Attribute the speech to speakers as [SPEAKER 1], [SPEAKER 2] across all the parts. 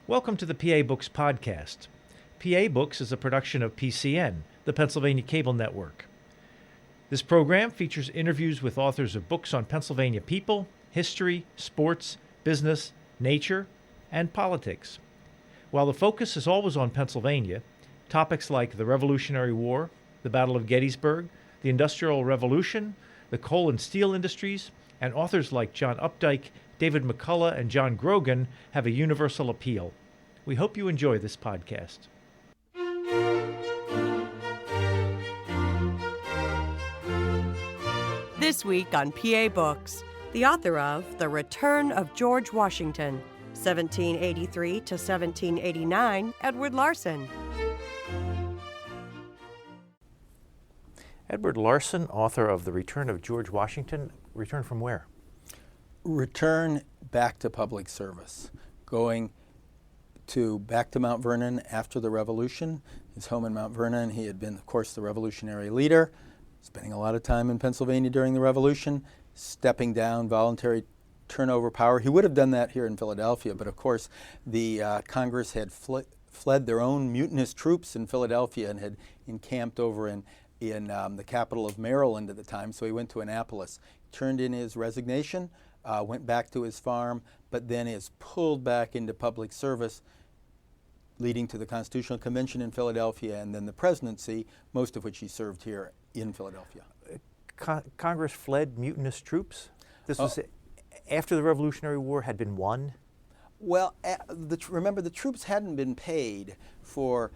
[SPEAKER 1] Welcome to the PA Books podcast. PA Books is a production of PCN, the Pennsylvania Cable Network. This program features interviews with authors of books on Pennsylvania people, history, sports, business, nature, and politics. While the focus is always on Pennsylvania, topics like the Revolutionary War, the Battle of Gettysburg, the Industrial Revolution, the coal and steel industries, and authors like John Updike, David McCullough, and John Grogan have a universal appeal. We hope you enjoy this podcast.
[SPEAKER 2] This week on PA Books, the author of The Return of George Washington, 1783 to 1789, Edward Larson.
[SPEAKER 1] Edward Larson, author of The Return of George Washington. Return from where?
[SPEAKER 3] Return back to public service, going back to Mount Vernon after the Revolution. His home in Mount Vernon. He had been, of course, the revolutionary leader, spending a lot of time in Pennsylvania during the Revolution, stepping down, voluntary turnover power. He would have done that here in Philadelphia, but of course the Congress had fled their own mutinous troops in Philadelphia and had encamped over in the capital of Maryland at the time, so he went to Annapolis, turned in his resignation, went back to his farm, but then is pulled back into public service, leading to the Constitutional Convention in Philadelphia and then the presidency, most of which he served here in Philadelphia.
[SPEAKER 1] Congress fled mutinous troops? This was after the Revolutionary War had been won?
[SPEAKER 3] Well, remember, the troops hadn't been paid for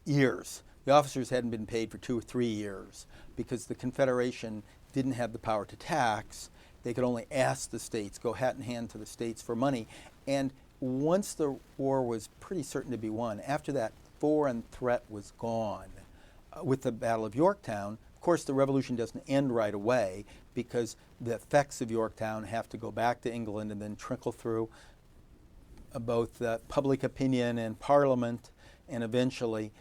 [SPEAKER 3] years. The officers hadn't been paid for 2 or 3 years because the Confederation didn't have the power to tax. They could only ask the states, go hat in hand to the states for money. And once the war was pretty certain to be won, after that foreign threat was gone with the Battle of Yorktown. Of course, the revolution doesn't end right away because the effects of Yorktown have to go back to England and then trickle through both public opinion and Parliament, and eventually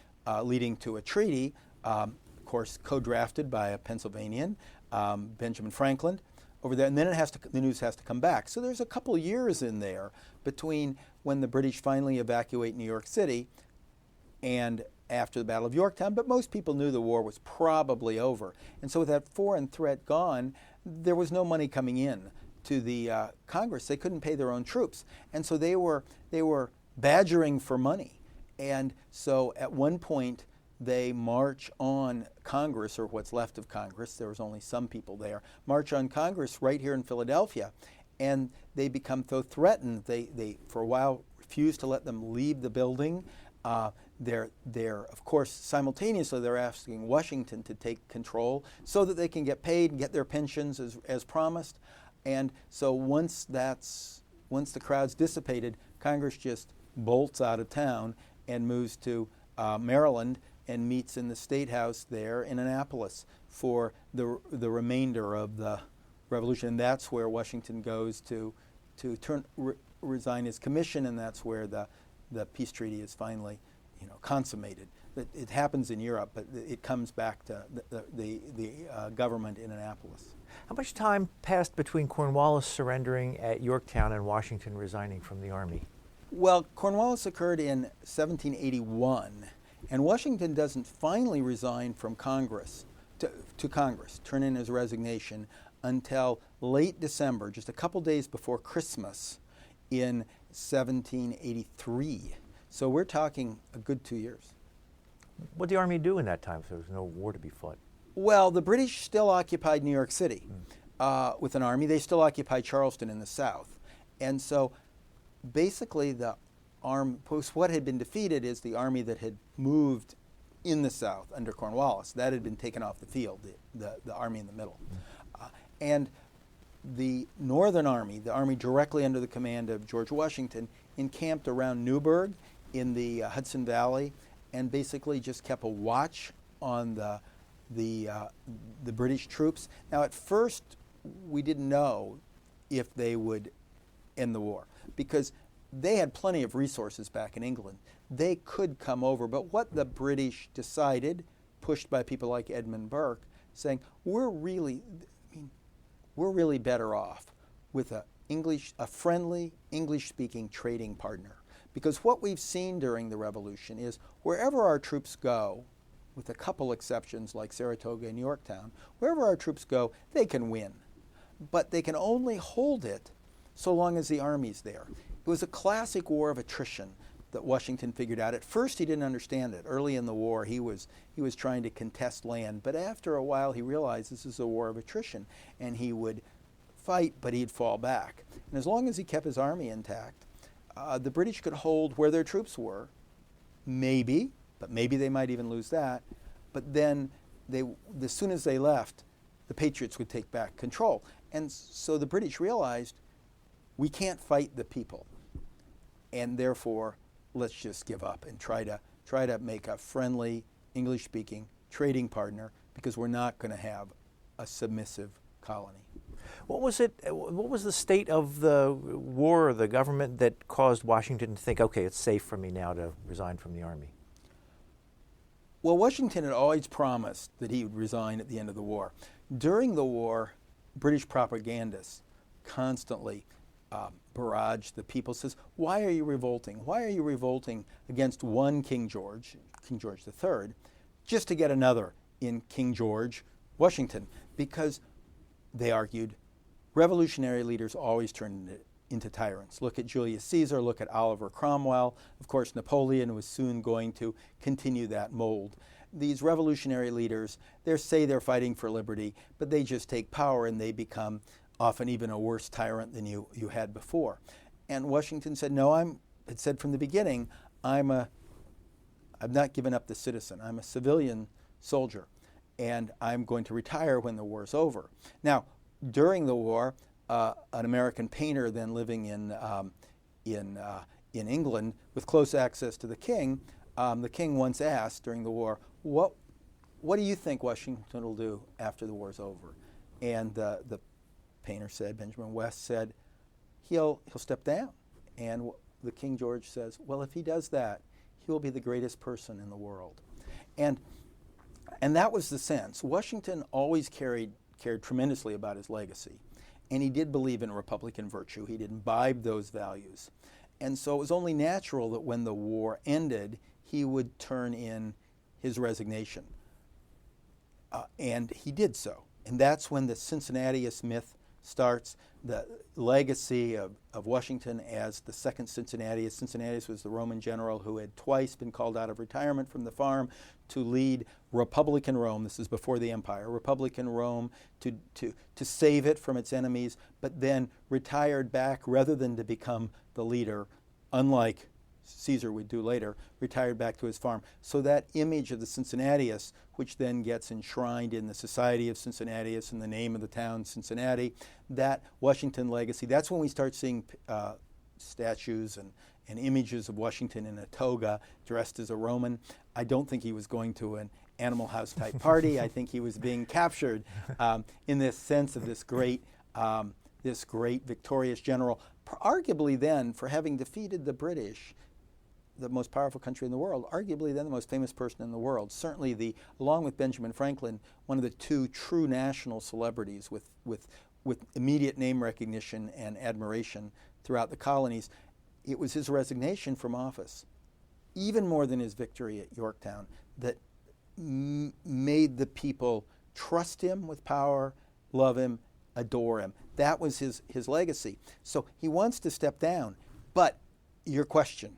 [SPEAKER 3] leading to a treaty, of course, co-drafted by a Pennsylvanian, Benjamin Franklin, over there, and then the news has to come back. So there's a couple years in there between when the British finally evacuate New York City and after the Battle of Yorktown, but most people knew the war was probably over. And so with that foreign threat gone, there was no money coming in to the Congress. They couldn't pay their own troops. And so they were badgering for money. And so at one point, they march on Congress, or what's left of Congress, there was only some people there, march on Congress right here in Philadelphia, and they become so threatened, they for a while refuse to let them leave the building. They're of course, simultaneously, they're asking Washington to take control so that they can get paid and get their pensions as promised. And so once the crowd's dissipated, Congress just bolts out of town and moves to Maryland and meets in the State House there in Annapolis for the remainder of the Revolution. And that's where Washington goes to resign his commission, and that's where the peace treaty is finally, consummated. It happens in Europe, but it comes back to the government in Annapolis.
[SPEAKER 1] How much time passed between Cornwallis surrendering at Yorktown and Washington resigning from the Army?
[SPEAKER 3] Well, Cornwallis occurred in 1781, and Washington doesn't finally resign from Congress to Congress, turn in his resignation, until late December, just a couple days before Christmas in 1783. So we're talking a good 2 years.
[SPEAKER 1] What did the Army do in that time if there was no war to be fought?
[SPEAKER 3] Well, the British still occupied New York City with an army. They still occupied Charleston in the south. And so basically what had been defeated is the army that had moved in the south under Cornwallis. That had been taken off the field, the army in the middle. And the Northern Army, the army directly under the command of George Washington, encamped around Newburgh in the Hudson Valley and basically just kept a watch on the British troops. Now, at first, we didn't know if they would end the war because they had plenty of resources back in England. They could come over, but what the British decided, pushed by people like Edmund Burke, saying, we're really better off with a friendly English-speaking trading partner, Because what we've seen during the Revolution is wherever our troops go, with a couple exceptions like Saratoga and Yorktown, wherever our troops go, they can win. But they can only hold it so long as the army's there. It was a classic war of attrition that Washington figured out. At first he didn't understand it. Early in the war he was trying to contest land, but after a while he realized this is a war of attrition, and he would fight but he'd fall back. And as long as he kept his army intact, the British could hold where their troops were, maybe, but maybe they might even lose that. But then as soon as they left, the Patriots would take back control. And so the British realized, we can't fight the people, and therefore let's just give up and try to make a friendly, English-speaking trading partner, because we're not going to have a submissive colony.
[SPEAKER 1] What was the state of the war or the government that caused Washington to think, okay, it's safe for me now to resign from the army?
[SPEAKER 3] Well, Washington had always promised that he would resign at the end of the war. During the war, British propagandists constantly barraged the people, says, why are you revolting? Why are you revolting against one King George III, just to get another in King George Washington? Because, they argued, revolutionary leaders always turn into tyrants. Look at Julius Caesar, look at Oliver Cromwell. Of course, Napoleon was soon going to continue that mold. These revolutionary leaders, they say they're fighting for liberty, but they just take power and they become often even a worse tyrant than you had before. And Washington said, no, it said from the beginning, I've not given up the citizen. I'm a civilian soldier, and I'm going to retire when the war's over. Now, during the war, an American painter then living in England with close access to the king once asked during the war, what do you think Washington will do after the war's over? And the painter said, Benjamin West said, he'll step down. And the King George says, well, if he does that, he will be the greatest person in the world. And that was the sense. Washington always cared tremendously about his legacy. And he did believe in Republican virtue. He'd imbibed those values. And so it was only natural that when the war ended, he would turn in his resignation. And he did so. And that's when the Cincinnatus myth starts, the legacy of Washington as the second Cincinnatus. Cincinnatus was the Roman general who had twice been called out of retirement from the farm to lead Republican Rome. This is before the empire. Republican Rome to save it from its enemies, but then retired back rather than to become the leader, unlike Caesar would do later, retired back to his farm. So that image of the Cincinnatus, which then gets enshrined in the Society of Cincinnatus and the name of the town, Cincinnati, that Washington legacy, that's when we start seeing statues and images of Washington in a toga dressed as a Roman. I don't think he was going to an Animal House type party. I think he was being captured in this sense of this great victorious general, arguably then, for having defeated the British, the most powerful country in the world, arguably then the most famous person in the world. Certainly, along with Benjamin Franklin, one of the two true national celebrities with immediate name recognition and admiration throughout the colonies. It was his resignation from office, even more than his victory at Yorktown, that made the people trust him with power, love him, adore him. That was his legacy. So he wants to step down. But your question,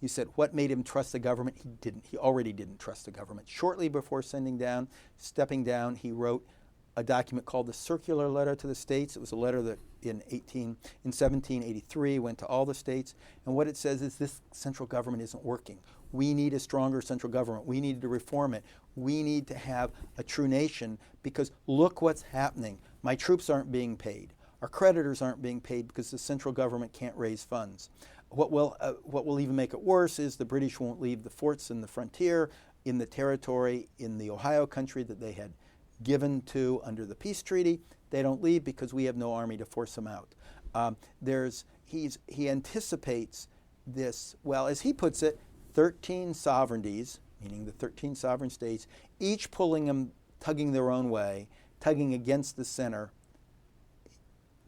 [SPEAKER 3] you said, what made him trust the government? He didn't. He already didn't trust the government. Shortly before stepping down, he wrote a document called the Circular Letter to the States. It was a letter that in 1783 went to all the states. And what it says is this central government isn't working. We need a stronger central government. We need to reform it. We need to have a true nation, because look what's happening. My troops aren't being paid. Our creditors aren't being paid because the central government can't raise funds. What will even make it worse is the British won't leave the forts in the frontier, in the territory, in the Ohio country that they had given to under the peace treaty. They don't leave because we have no army to force them out. He anticipates this, well, as he puts it, 13 sovereignties, meaning the 13 sovereign states, each tugging their own way, tugging against the center.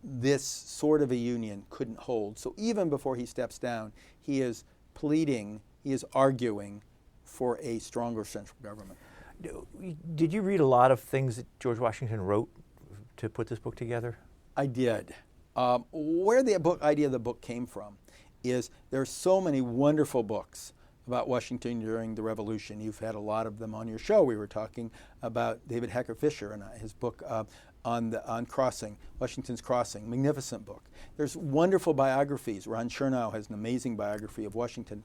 [SPEAKER 3] This sort of a union couldn't hold. So even before he steps down, he is pleading, he is arguing for a stronger central government.
[SPEAKER 1] Did you read a lot of things that George Washington wrote to put this book together?
[SPEAKER 3] I did. Where the idea of the book came from is there are so many wonderful books about Washington during the Revolution. You've had a lot of them on your show. We were talking about David Hecker Fisher and his book on Crossing, Washington's Crossing, magnificent book. There's wonderful biographies. Ron Chernow has an amazing biography of Washington.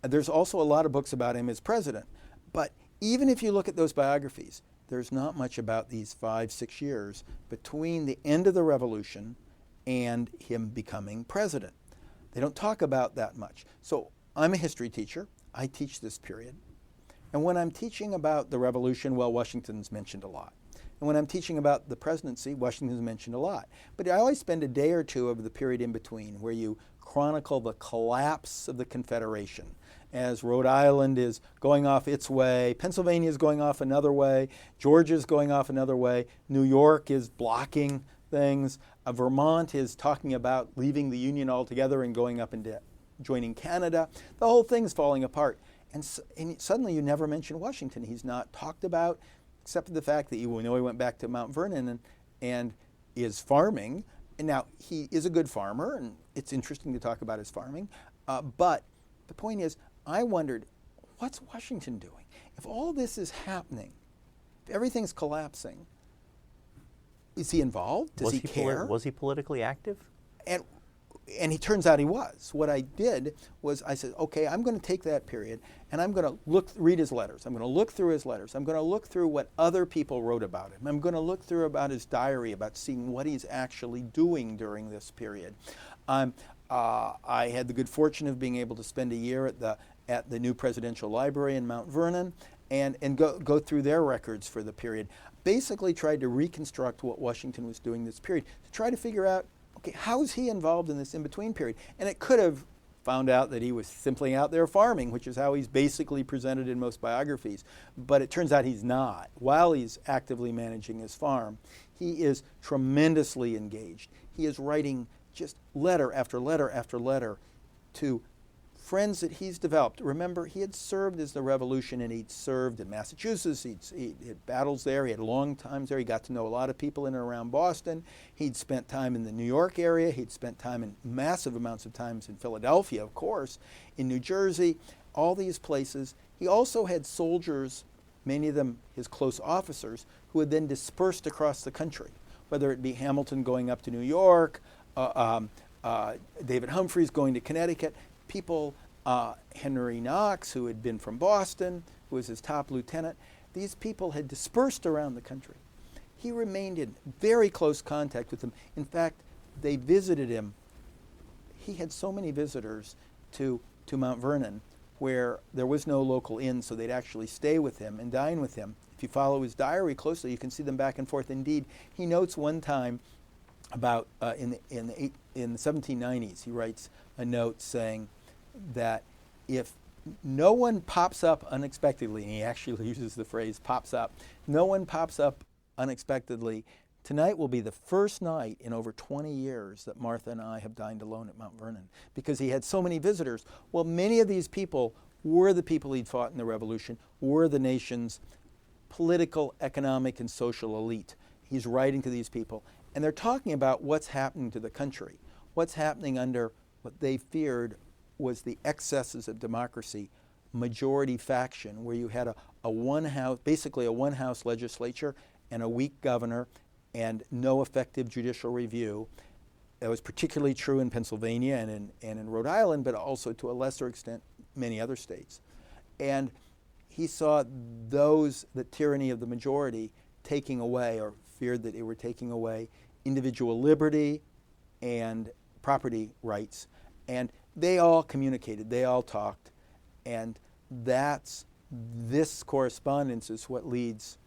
[SPEAKER 3] There's also a lot of books about him as president. But even if you look at those biographies, there's not much about these 5-6 years between the end of the Revolution and him becoming president. They don't talk about that much. So I'm a history teacher. I teach this period. And when I'm teaching about the Revolution, well, Washington's mentioned a lot. And when I'm teaching about the presidency, Washington's mentioned a lot. But I always spend a day or two of the period in between where you chronicle the collapse of the Confederation as Rhode Island is going off its way, Pennsylvania is going off another way, Georgia's going off another way, New York is blocking things, Vermont is talking about leaving the Union altogether and going up into joining Canada. The whole thing's falling apart. And suddenly you never mention Washington. He's not talked about, except for the fact that we know he went back to Mount Vernon and is farming. And now he is a good farmer, and it's interesting to talk about his farming. But the point is, I wondered, what's Washington doing? If all this is happening, if everything's collapsing, is he involved? Does he care?
[SPEAKER 1] Was he politically active?
[SPEAKER 3] And he turns out he was. What I did was I said, okay, I'm going to take that period and I'm going to read his letters. I'm going to look through his letters. I'm going to look through what other people wrote about him. I'm going to look through about his diary, about seeing what he's actually doing during this period. I had the good fortune of being able to spend a year at the new presidential library in Mount Vernon and go through their records for the period. Basically tried to reconstruct what Washington was doing this period, to try to figure out, okay, how is he involved in this in-between period? And it could have found out that he was simply out there farming, which is how he's basically presented in most biographies. But it turns out he's not. While he's actively managing his farm, he is tremendously engaged. He is writing just letter after letter after letter to friends that he's developed. Remember, he had served as the Revolution, and he'd served in Massachusetts. He had battles there. He had long times there. He got to know a lot of people in and around Boston. He'd spent time in the New York area. He'd spent time in massive amounts of times in Philadelphia, of course, in New Jersey, all these places. He also had soldiers, many of them his close officers, who had then dispersed across the country, whether it be Hamilton going up to New York, David Humphreys going to Connecticut, people, Henry Knox, who had been from Boston, who was his top lieutenant. These people had dispersed around the country. He remained in very close contact with them. In fact, they visited him. He had so many visitors to Mount Vernon where there was no local inn, so they'd actually stay with him and dine with him. If you follow his diary closely, you can see them back and forth. Indeed, he notes one time about in the 1790s, he writes a note saying that if no one pops up unexpectedly, and he actually uses the phrase pops up, no one pops up unexpectedly, tonight will be the first night in over 20 years that Martha and I have dined alone at Mount Vernon, because he had so many visitors. Well, many of these people were the people he'd fought in the Revolution, were the nation's political, economic, and social elite. He's writing to these people, and they're talking about what's happening to the country, what's happening under what they feared was the excesses of democracy, majority faction, where you had a one-house, basically a one-house legislature and a weak governor and no effective judicial review. That was particularly true in Pennsylvania and in Rhode Island, but also to a lesser extent many other states. And he saw the tyranny of the majority taking away, or feared that it were taking away, individual liberty and property rights. And they all communicated, they all talked, and this correspondence is what leads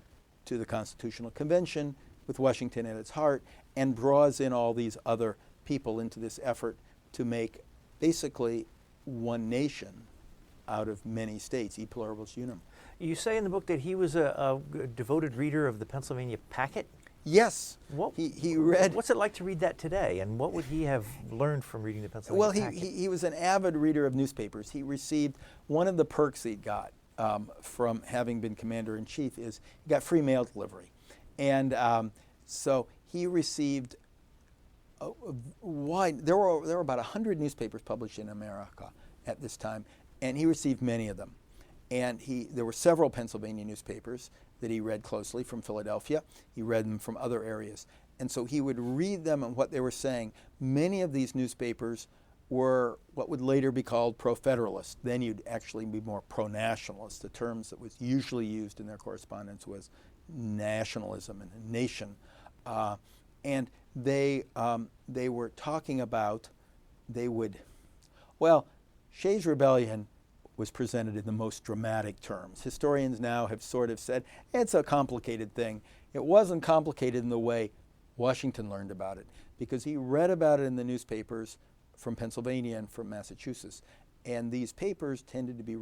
[SPEAKER 3] to the Constitutional Convention with Washington at its heart, and draws in all these other people into this effort to make basically one nation out of many states, e pluribus unum.
[SPEAKER 1] You say in the book that he was a devoted reader of the Pennsylvania Packet?
[SPEAKER 3] Yes.
[SPEAKER 1] What,
[SPEAKER 3] He read.
[SPEAKER 1] What's it like to read that today, and what would he have learned from reading the Pennsylvania Packet?
[SPEAKER 3] He was an avid reader of newspapers. He received one of the perks he got from having been commander-in-chief is he got free mail delivery. And so he received there were about 100 newspapers published in America at this time, and he received many of them. And there were several Pennsylvania newspapers that he read closely from Philadelphia. He read them from other areas. And so he would read them and what they were saying. Many of these newspapers were what would later be called pro-federalist. Then you'd actually be more pro-nationalist. The terms that was usually used in their correspondence was nationalism and nation. And they were talking about, Shays' Rebellion was presented in the most dramatic terms. Historians now have sort of said, it's a complicated thing. It wasn't complicated in the way Washington learned about it, because he read about it in the newspapers from Pennsylvania and from Massachusetts. And these papers tended to be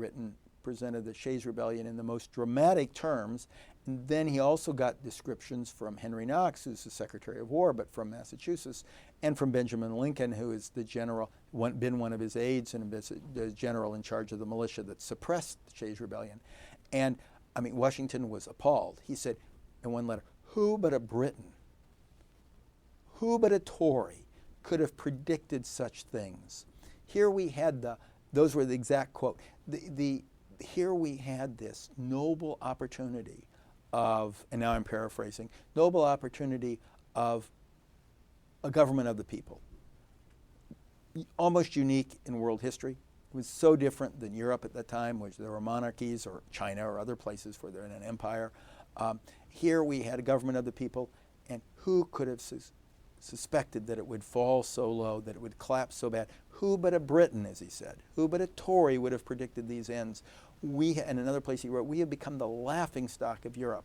[SPEAKER 3] presented the Shays' Rebellion in the most dramatic terms. And then he also got descriptions from Henry Knox, who's the Secretary of War, but from Massachusetts, and from Benjamin Lincoln, who is the general, been one of his aides and the general in charge of the militia that suppressed the Shays' Rebellion. And, Washington was appalled. He said in one letter, who but a Briton, who but a Tory could have predicted such things? Here we had those were the exact quote, here we had this noble opportunity of, and now I'm paraphrasing, noble opportunity of a government of the people. Almost unique in world history. It was so different than Europe at that time, which there were monarchies, or China or other places where they're in an empire. Here we had a government of the people, and who could have suspected that it would fall so low, that it would collapse so bad? Who but a Briton, as he said, who but a Tory would have predicted these ends? And another place he wrote, we have become the laughingstock of Europe.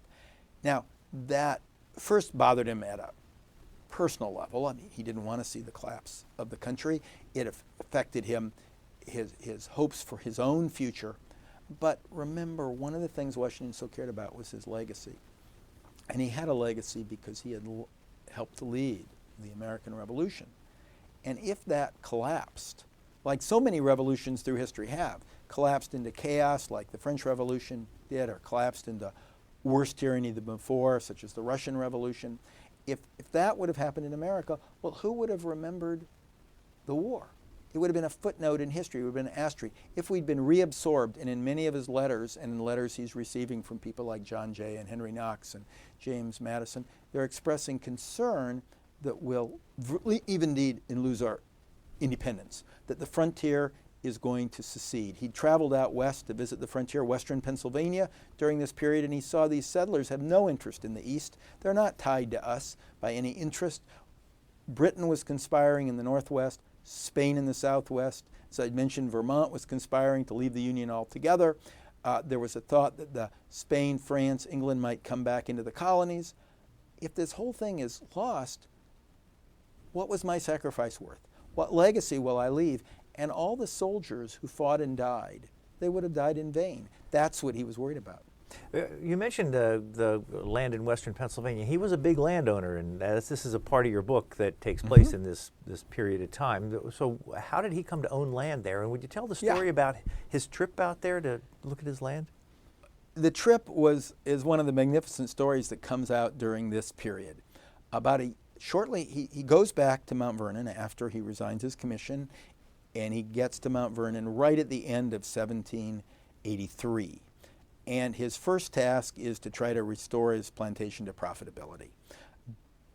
[SPEAKER 3] Now, that first bothered him at a personal level. He didn't want to see the collapse of the country. It affected him, his hopes for his own future. But remember, one of the things Washington so cared about was his legacy. And he had a legacy because he had helped to lead the American Revolution. And if that collapsed, like so many revolutions through history have, collapsed into chaos like the French Revolution did, or collapsed into worse tyranny than before, such as the Russian Revolution, if that would have happened in America, well, who would have remembered the war? It would have been a footnote in history. It would have been an asterisk. If we'd been reabsorbed, and in many of his letters, and in letters he's receiving from people like John Jay and Henry Knox and James Madison, they're expressing concern that we'll even indeed lose our independence, that the frontier is going to secede. He traveled out west to visit the frontier, western Pennsylvania, during this period, and he saw these settlers have no interest in the east. They're not tied to us by any interest. Britain was conspiring in the northwest, Spain in the southwest. As I mentioned, Vermont was conspiring to leave the Union altogether. There was a thought that Spain, France, England might come back into the colonies. If this whole thing is lost, what was my sacrifice worth? What legacy will I leave? And all the soldiers who fought and died, they would have died in vain. That's what he was worried about.
[SPEAKER 1] You mentioned the land in western Pennsylvania. He was a big landowner, and this is a part of your book that takes place in this period of time. So how did he come to own land there? And would you tell the story about his trip out there to look at his land?
[SPEAKER 3] The trip is one of the magnificent stories that comes out during this period. Shortly, he goes back to Mount Vernon after he resigns his commission, and he gets to Mount Vernon right at the end of 1783. And his first task is to try to restore his plantation to profitability,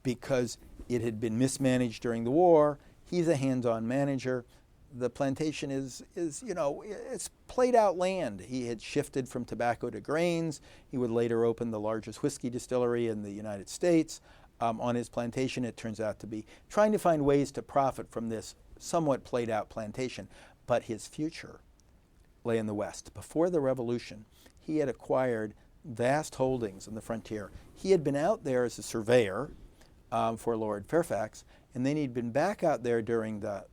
[SPEAKER 3] because it had been mismanaged during the war. He's a hands-on manager. The plantation is it's played out land. He had shifted from tobacco to grains. He would later open the largest whiskey distillery in the United States. On his plantation, it turns out to be trying to find ways to profit from this somewhat played out plantation. But his future lay in the West. Before the Revolution, he had acquired vast holdings in the frontier. He had been out there as a surveyor for Lord Fairfax, and then he'd been back out there during the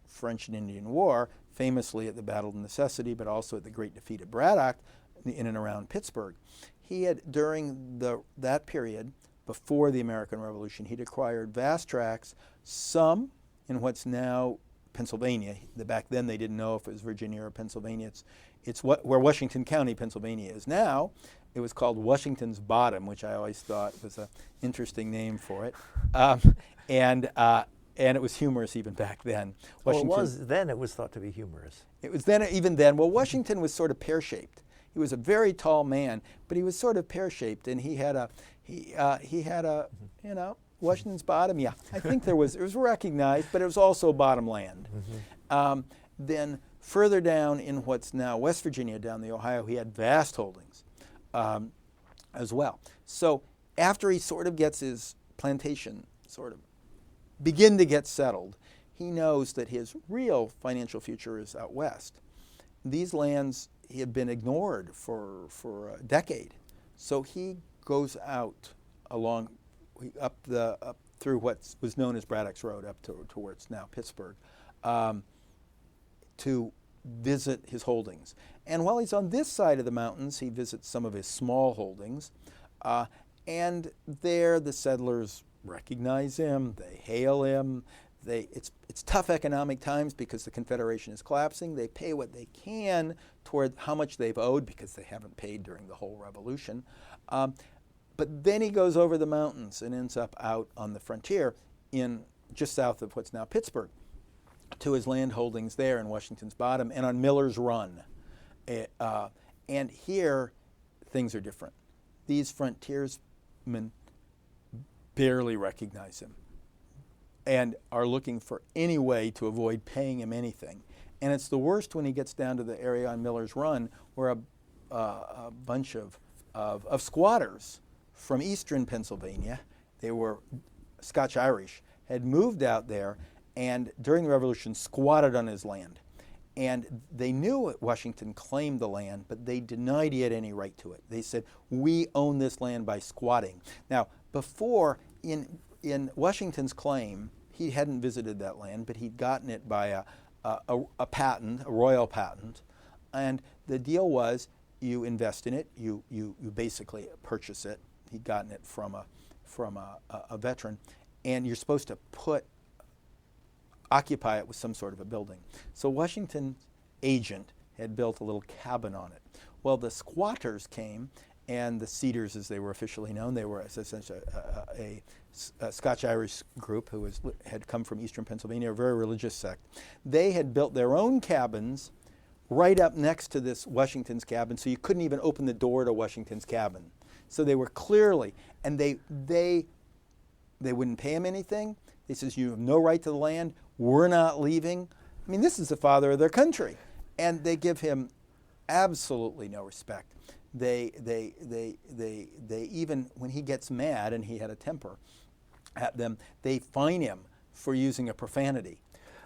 [SPEAKER 3] French and Indian War, famously at the Battle of Necessity, but also at the Great Defeat at Braddock in and around Pittsburgh. He had, during that period, before the American Revolution. He'd acquired vast tracts, some in what's now Pennsylvania. Back then they didn't know if it was Virginia or Pennsylvania. It's where Washington County, Pennsylvania is now. It was called Washington's Bottom, which I always thought was an interesting name for it. And it was humorous even back then.
[SPEAKER 1] Well, it was then. It was thought to be humorous.
[SPEAKER 3] It was then, even then. Well, Washington was sort of pear-shaped. He was a very tall man, but he was sort of pear-shaped, and he had a Washington's Bottom. Yeah, I think it was recognized, but it was also bottom land. Then further down in what's now West Virginia, down the Ohio, he had vast holdings as well. So after he sort of gets his plantation sort of begin to get settled, he knows that his real financial future is out west. These lands had been ignored for a decade, so he goes out up through what was known as Braddock's Road up to where it's now Pittsburgh, to visit his holdings. And while he's on this side of the mountains, he visits some of his small holdings, and there the settlers recognize him, they hail him. It's tough economic times because the Confederation is collapsing. They pay what they can toward how much they've owed because they haven't paid during the whole Revolution. But then he goes over the mountains and ends up out on the frontier just south of what's now Pittsburgh to his land holdings there in Washington's Bottom and on Miller's Run. And here things are different. These frontiersmen barely recognize him and are looking for any way to avoid paying him anything. And it's the worst when he gets down to the area on Miller's Run where a bunch of squatters from eastern Pennsylvania, they were Scotch-Irish, had moved out there and during the Revolution squatted on his land. And they knew Washington claimed the land, but they denied he had any right to it. They said, we own this land by squatting. Now, before, in Washington's claim, he hadn't visited that land, but he'd gotten it by a patent, a royal patent. And the deal was you invest in it, you basically purchase it. He'd gotten it from a veteran, and you're supposed to occupy it with some sort of a building. So Washington's agent had built a little cabin on it. Well, the squatters came, and the Cedars, as they were officially known, they were essentially a Scotch-Irish group who had come from eastern Pennsylvania, a very religious sect. They had built their own cabins right up next to this Washington's cabin, so you couldn't even open the door to Washington's cabin. So they were clearly, and they wouldn't pay him anything. They says, you have no right to the land. We're not leaving. I mean, this is the father of their country. And they give him absolutely no respect. They even, when he gets mad, and he had a temper at them, they fine him for using a profanity.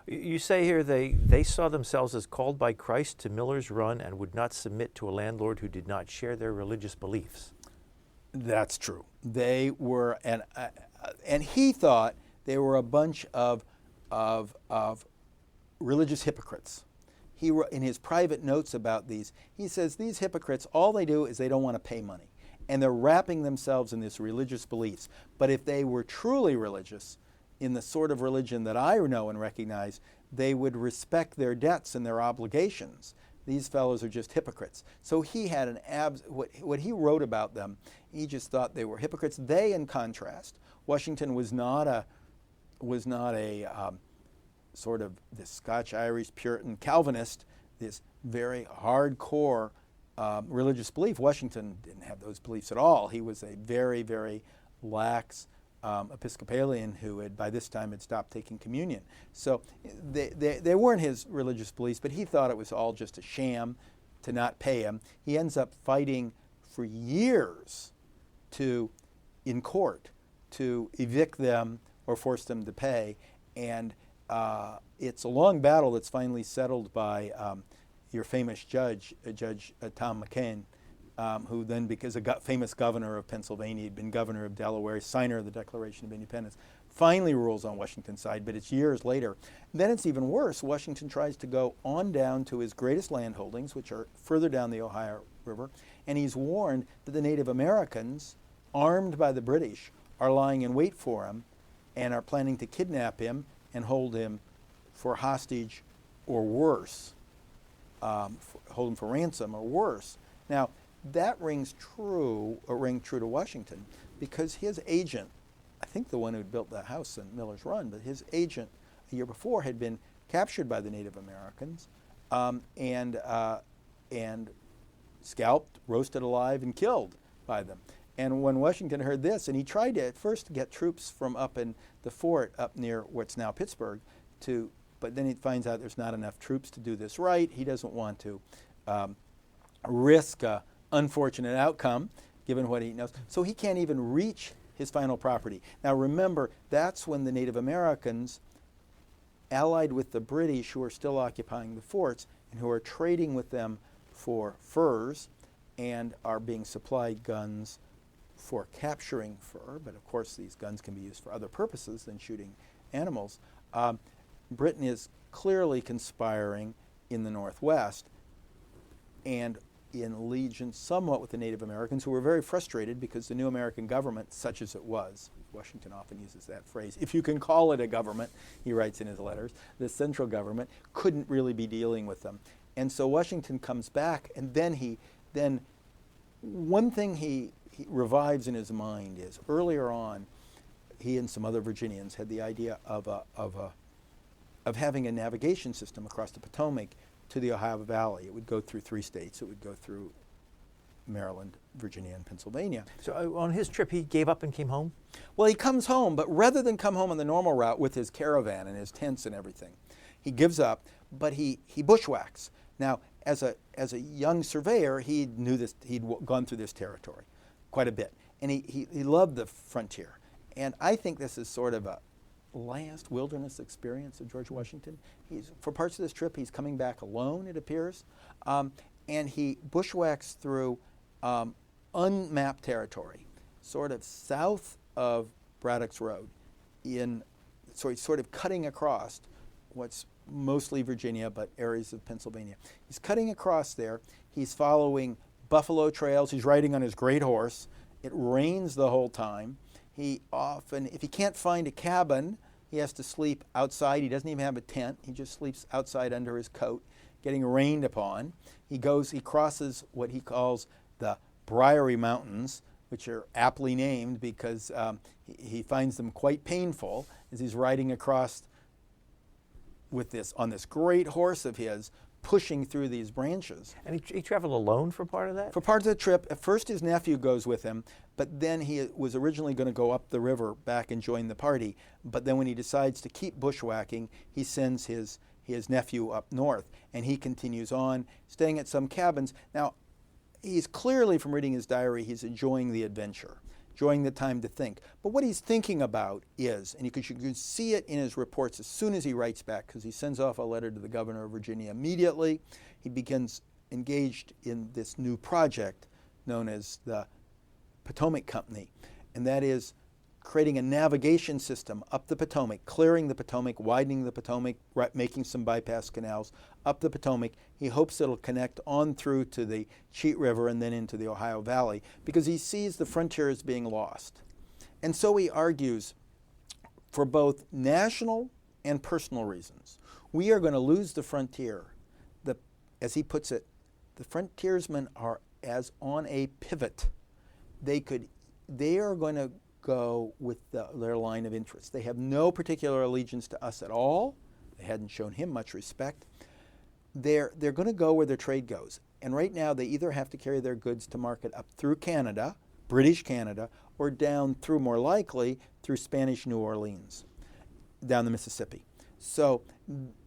[SPEAKER 1] You say here they saw themselves as called by Christ to Miller's Run and would not submit to a landlord who did not share their religious beliefs.
[SPEAKER 3] That's true. They were, and he thought they were a bunch of religious hypocrites. He wrote in his private notes about these, he says these hypocrites, all they do is they don't want to pay money. And they're wrapping themselves in this religious beliefs. But if they were truly religious, in the sort of religion that I know and recognize, they would respect their debts and their obligations. These fellows are just hypocrites. So he had what he wrote about them, he just thought they were hypocrites. They, in contrast, Washington was not a sort of this Scotch-Irish Puritan Calvinist, this very hardcore religious belief. Washington didn't have those beliefs at all. He was a very, very lax Episcopalian who had, by this time, had stopped taking communion. So they weren't his religious beliefs, but he thought it was all just a sham to not pay him. He ends up fighting for years in court to evict them or force them to pay. And it's a long battle that's finally settled by your famous judge, Judge Tom McCain, who then becomes a famous governor of Pennsylvania, he'd been governor of Delaware, signer of the Declaration of Independence, finally rules on Washington's side, but it's years later. Then it's even worse. Washington tries to go on down to his greatest land holdings, which are further down the Ohio River, and he's warned that the Native Americans, armed by the British, are lying in wait for him and are planning to kidnap him and hold him for hostage or worse, hold him for ransom or worse. Now, that rang true to Washington, because his agent, I think the one who built the house in Miller's Run, but his agent a year before had been captured by the Native Americans and scalped, roasted alive, and killed by them. And when Washington heard this, and he tried to at first get troops from up in the fort up near what's now Pittsburgh but then he finds out there's not enough troops to do this right. He doesn't want to risk an unfortunate outcome given what he knows. So he can't even reach his final property. Now remember, that's when the Native Americans allied with the British, who are still occupying the forts and who are trading with them for furs and are being supplied guns for capturing fur, but of course these guns can be used for other purposes than shooting animals. Britain is clearly conspiring in the Northwest and in allegiance somewhat with the Native Americans, who were very frustrated because the new American government, such as it was, Washington often uses that phrase, if you can call it a government, he writes in his letters, the central government couldn't really be dealing with them. And so Washington comes back, and then one thing he revives in his mind is earlier on, he and some other Virginians had the idea of having a navigation system across the Potomac to the Ohio Valley. It would go through 3 states. It would go through Maryland, Virginia, and Pennsylvania.
[SPEAKER 1] So on his trip, he gave up and came home?
[SPEAKER 3] Well, he comes home, but rather than come home on the normal route with his caravan and his tents and everything, he gives up, but he bushwhacks. Now, as a young surveyor, he knew this. He'd gone through this territory quite a bit, and he loved the frontier. And I think this is sort of a last wilderness experience of George Washington. For parts of this trip, he's coming back alone, it appears, and he bushwhacks through unmapped territory, sort of south of Braddock's Road. So he's sort of cutting across what's mostly Virginia, but areas of Pennsylvania. He's cutting across there. He's following buffalo trails. He's riding on his great horse. It rains the whole time. He often, if he can't find a cabin, he has to sleep outside. He doesn't even have a tent. He just sleeps outside under his coat, getting rained upon. He crosses what he calls the Briery Mountains, which are aptly named because he finds them quite painful as he's riding across on this great horse of his, pushing through these branches.
[SPEAKER 1] And he traveled alone for part of that?
[SPEAKER 3] For part of the trip. At first his nephew goes with him, but then he was originally going to go up the river back and join the party. But then when he decides to keep bushwhacking, he sends his nephew up north, and he continues on, staying at some cabins. Now, he's clearly, from reading his diary, he's enjoying the adventure, enjoying the time to think. But what he's thinking about is, and you can see it in his reports as soon as he writes back, because he sends off a letter to the governor of Virginia immediately. He begins engaged in this new project known as the Potomac Company, and that is creating a navigation system up the Potomac, clearing the Potomac, widening the Potomac, making some bypass canals up the Potomac. He hopes it'll connect on through to the Cheat River and then into the Ohio Valley, because he sees the frontier as being lost. And so he argues, for both national and personal reasons, we are going to lose the frontier. As he puts it, the frontiersmen are as on a pivot. They are going to go with their line of interest. They have no particular allegiance to us at all. They hadn't shown him much respect. They're going to go where their trade goes. And right now they either have to carry their goods to market up through Canada, British Canada, or down through, more likely, through Spanish New Orleans, down the Mississippi. So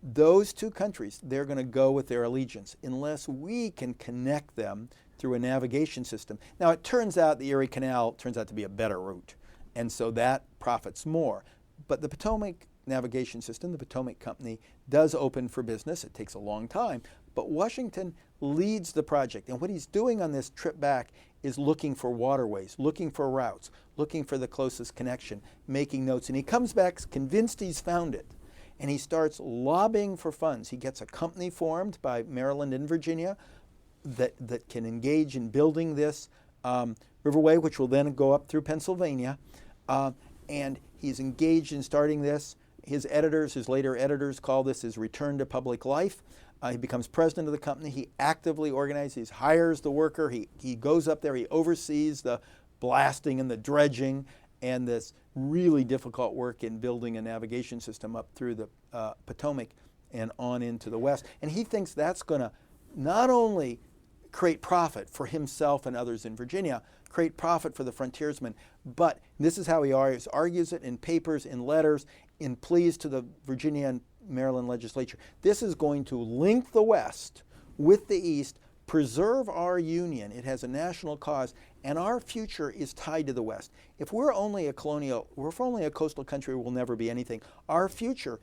[SPEAKER 3] those two countries, they're going to go with their allegiance unless we can connect them through a navigation system. Now, it turns out the Erie Canal turns out to be a better route, and so that profits more. But the Potomac navigation system, the Potomac Company, does open for business. It takes a long time, but Washington leads the project. And what he's doing on this trip back is looking for waterways, looking for routes, looking for the closest connection, making notes. And he comes back convinced he's found it. And he starts lobbying for funds. He gets a company formed by Maryland and Virginia that can engage in building this riverway, which will then go up through Pennsylvania. And he's engaged in starting this. His editors, his later editors, call this his return to public life. He becomes president of the company. He actively organizes, he hires the worker. He goes up there, he oversees the blasting and the dredging and this really difficult work in building a navigation system up through the Potomac and on into the West. And he thinks that's going to not only create profit for himself and others in Virginia, create profit for the frontiersmen, but this is how he argues it in papers, in letters, in pleas to the Virginia and Maryland legislature. This is going to link the West with the East, preserve our union. It has a national cause, and our future is tied to the West. If we're only a colonial, or if we're only a coastal country, we'll never be anything. Our future,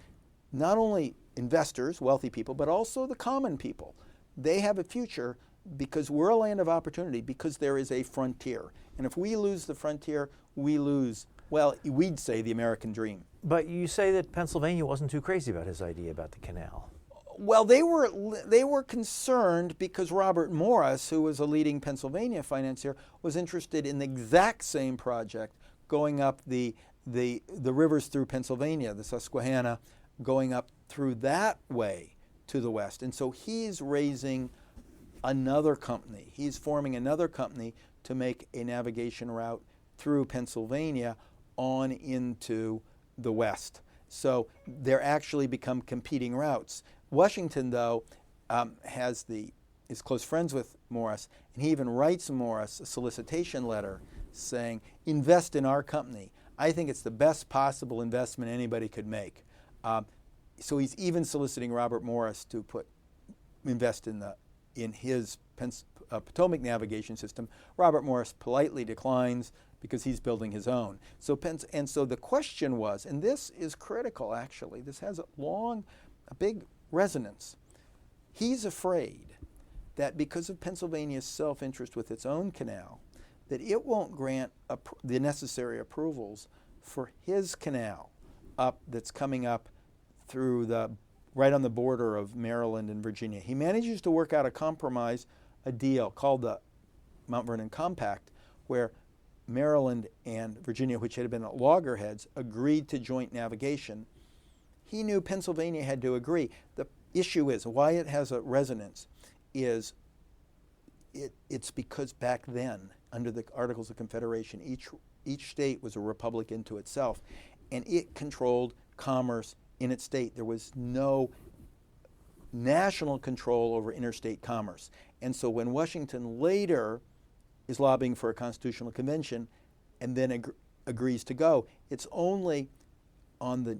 [SPEAKER 3] not only investors, wealthy people, but also the common people, they have a future because we're a land of opportunity, because there is a frontier. And if we lose the frontier, we lose, well, we'd say the American dream.
[SPEAKER 1] But you say that Pennsylvania wasn't too crazy about his idea about the canal.
[SPEAKER 3] Well, they were concerned because Robert Morris, who was a leading Pennsylvania financier, was interested in the exact same project, going up the rivers through Pennsylvania, the Susquehanna, going up through that way to the West. And so he's raising another company. He's forming another company to make a navigation route through Pennsylvania on into the West. So they're actually become competing routes. Washington, though, is close friends with Morris, and he even writes Morris a solicitation letter saying, invest in our company. I think it's the best possible investment anybody could make. So he's even soliciting Robert Morris to invest in his Potomac navigation system. Robert Morris politely declines because he's building his own. So the question was, and this is critical actually, this has a big resonance. He's afraid that because of Pennsylvania's self-interest with its own canal, that it won't grant the necessary approvals for his canal that's coming up through right on the border of Maryland and Virginia. He manages to work out a compromise, a deal called the Mount Vernon Compact, where Maryland and Virginia, which had been at loggerheads, agreed to joint navigation. He knew Pennsylvania had to agree. The issue is, why it has a resonance is it's because back then, under the Articles of Confederation, each state was a republic unto itself, and it controlled commerce in its state. There was no national control over interstate commerce. And so when Washington later is lobbying for a constitutional convention and then agrees to go, it's only on the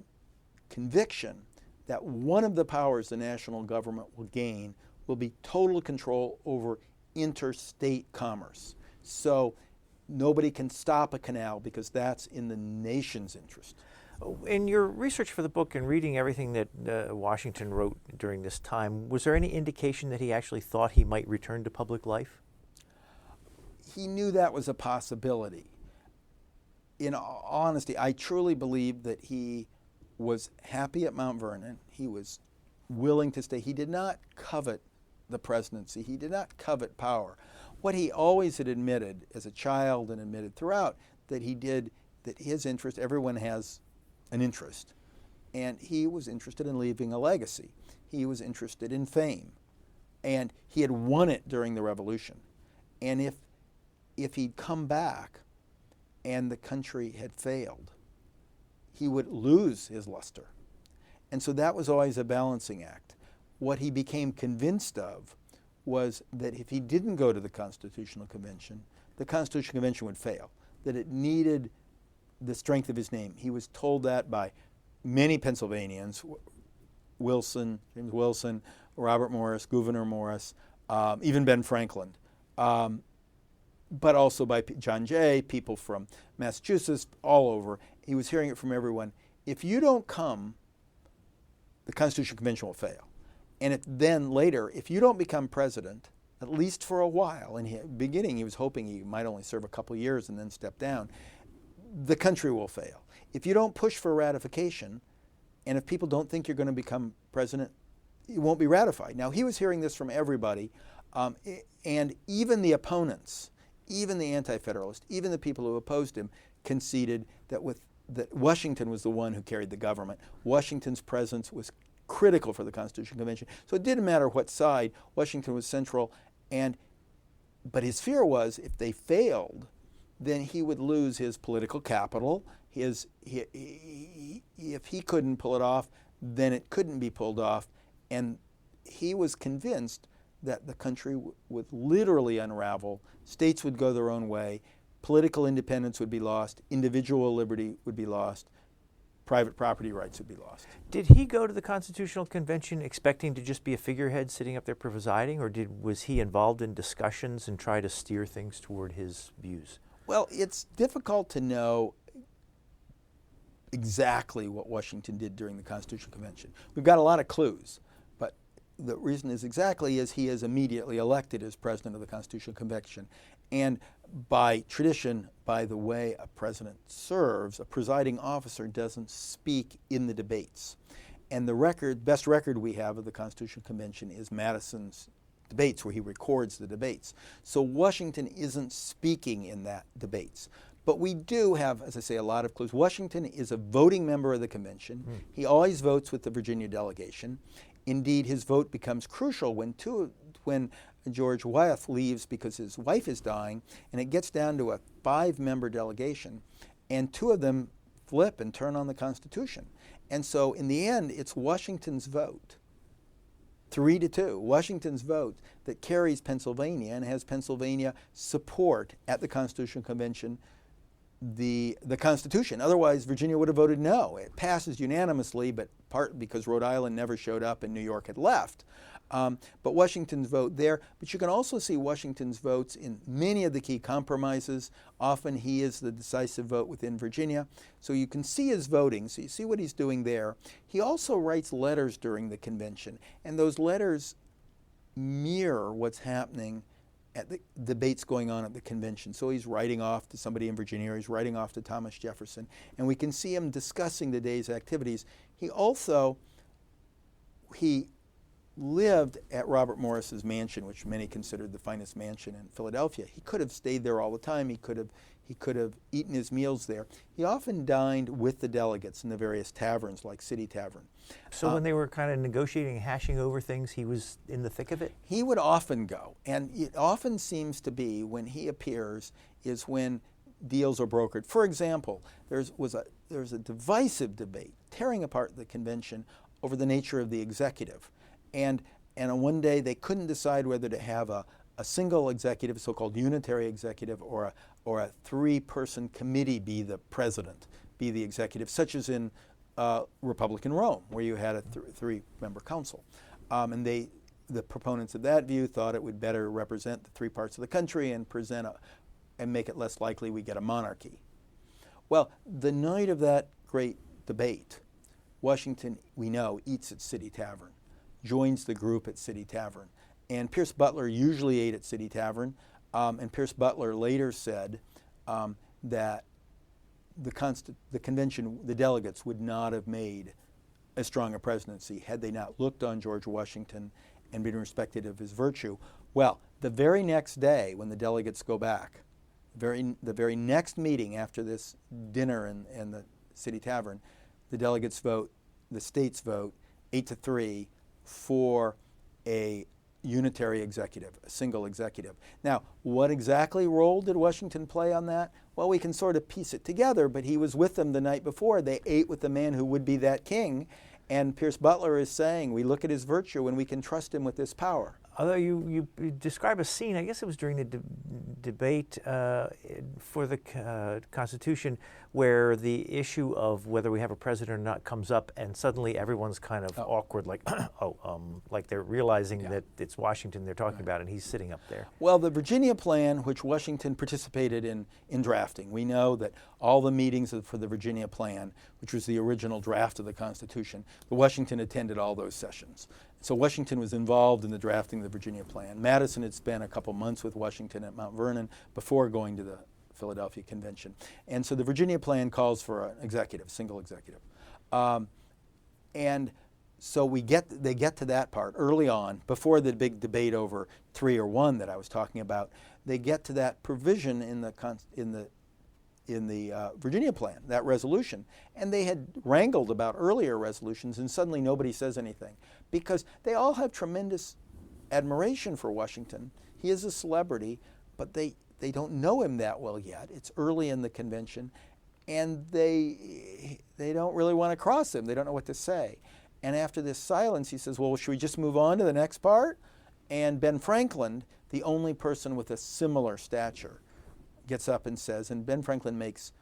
[SPEAKER 3] conviction that one of the powers the national government will gain will be total control over interstate commerce. So nobody can stop a canal because that's in the nation's interest.
[SPEAKER 1] In your research for the book and reading everything that Washington wrote during this time, was there any indication that he actually thought he might return to public life?
[SPEAKER 3] He knew that was a possibility. In honesty, I truly believe that he was happy at Mount Vernon. He was willing to stay. He did not covet the presidency. He did not covet power. What he always had admitted as a child and admitted throughout, that his interest, everyone has an interest, and he was interested in leaving a legacy. He was interested in fame, and he had won it during the Revolution. And if he'd come back and the country had failed, he would lose his luster. And so that was always a balancing act. What he became convinced of was that if he didn't go to the Constitutional Convention, the Constitutional Convention would fail, that it needed the strength of his name. He was told that by many Pennsylvanians, James Wilson, Robert Morris, Gouverneur Morris, even Ben Franklin, but also by John Jay, people from Massachusetts, all over. He was hearing it from everyone. If you don't come, the Constitutional Convention will fail. And then later, if you don't become president, at least for a while, in the beginning he was hoping he might only serve a couple years and then step down, the country will fail. If you don't push for ratification, and if people don't think you're going to become president, it won't be ratified. Now, he was hearing this from everybody, and even the opponents, even the anti-federalists, even the people who opposed him, conceded that Washington was the one who carried the government. Washington's presence was critical for the Constitutional Convention. So it didn't matter what side, Washington was central. But his fear was if they failed, then he would lose his political capital. If he couldn't pull it off, then it couldn't be pulled off. And he was convinced that the country would literally unravel, states would go their own way, political independence would be lost, individual liberty would be lost, private property rights would be lost.
[SPEAKER 1] Did he go to the Constitutional Convention expecting to just be a figurehead sitting up there presiding, or was he involved in discussions and try to steer things toward his views?
[SPEAKER 3] Well, it's difficult to know exactly what Washington did during the Constitutional Convention. We've got a lot of clues, but the reason is he is immediately elected as president of the Constitutional Convention. And by tradition, by the way a president serves, a presiding officer doesn't speak in the debates. And the best record we have of the Constitutional Convention is Madison's debates, where he records the debates. So Washington isn't speaking in that debates. But we do have, as I say, a lot of clues. Washington is a voting member of the convention. He always votes with the Virginia delegation. Indeed, his vote becomes crucial when George Wythe leaves because his wife is dying, and it gets down to a 5-member delegation, and 2 of them flip and turn on the Constitution. And so in the end, it's Washington's vote, 3-2, Washington's vote that carries Pennsylvania and has Pennsylvania support at the Constitutional Convention the Constitution. Otherwise, Virginia would have voted no. It passes unanimously, but part because Rhode Island never showed up and New York had left. But Washington's vote there. But you can also see Washington's votes in many of the key compromises. Often he is the decisive vote within Virginia. So you can see his voting. So you see what he's doing there. He also writes letters during the convention. And those letters mirror what's happening at the debates going on at the convention. So he's writing off to somebody in Virginia, or he's writing off to Thomas Jefferson, and we can see him discussing the day's activities. He lived at Robert Morris's mansion, which many considered the finest mansion in Philadelphia. He could have stayed there all the time. He could have eaten his meals there. He often dined with the delegates in the various taverns, like City Tavern.
[SPEAKER 1] So when they were kind of negotiating, hashing over things, he was in the thick of it?
[SPEAKER 3] He would often go, and it often seems to be when he appears is when deals are brokered. For example, there was a divisive debate tearing apart the convention over the nature of the executive. And on one day they couldn't decide whether to have a single executive, so-called unitary executive, or a 3-person committee be the president, be the executive, such as in Republican Rome, where you had a 3-member council. And the proponents of that view thought it would better represent the 3 parts of the country and and make it less likely we get a monarchy. Well, the night of that great debate, Washington, we know, eats at City Tavern, joins the group at City Tavern. And Pierce Butler usually ate at City Tavern, and Pierce Butler later said that the convention, the delegates, would not have made as strong a presidency had they not looked on George Washington and been respected of his virtue. Well, the very next day when the delegates go back, the very next meeting after this dinner in the City Tavern, the delegates vote, the states vote 8-3 for a unitary executive, a single executive. Now, what exactly role did Washington play on that? Well, we can sort of piece it together, but he was with them the night before. They ate with the man who would be that king, and Pierce Butler is saying, we look at his virtue and we can trust him with this power.
[SPEAKER 1] Although you describe a scene, I guess it was during the debate for the Constitution, where the issue of whether we have a president or not comes up, and suddenly everyone's kind of awkward, like, like they're realizing that it's Washington they're talking about, and he's sitting up there.
[SPEAKER 3] Well, the Virginia Plan, which Washington participated in drafting, we know that all the meetings for the Virginia Plan, which was the original draft of the Constitution, Washington attended all those sessions. So Washington was involved in the drafting of the Virginia Plan. Madison had spent a couple months with Washington at Mount Vernon before going to the Philadelphia Convention. And so the Virginia Plan calls for an executive, single executive. And so they get to that part early on, before the big debate over 3 or 1 that I was talking about. They get to that provision in Virginia plan, that resolution. And they had wrangled about earlier resolutions, and suddenly nobody says anything because they all have tremendous admiration for Washington. He is a celebrity, but they don't know him that well yet. It's early in the convention, and they don't really want to cross him. They don't know what to say. And after this silence, he says, well, should we just move on to the next part? And Ben Franklin, the only person with a similar stature, gets up and says, and Ben Franklin makes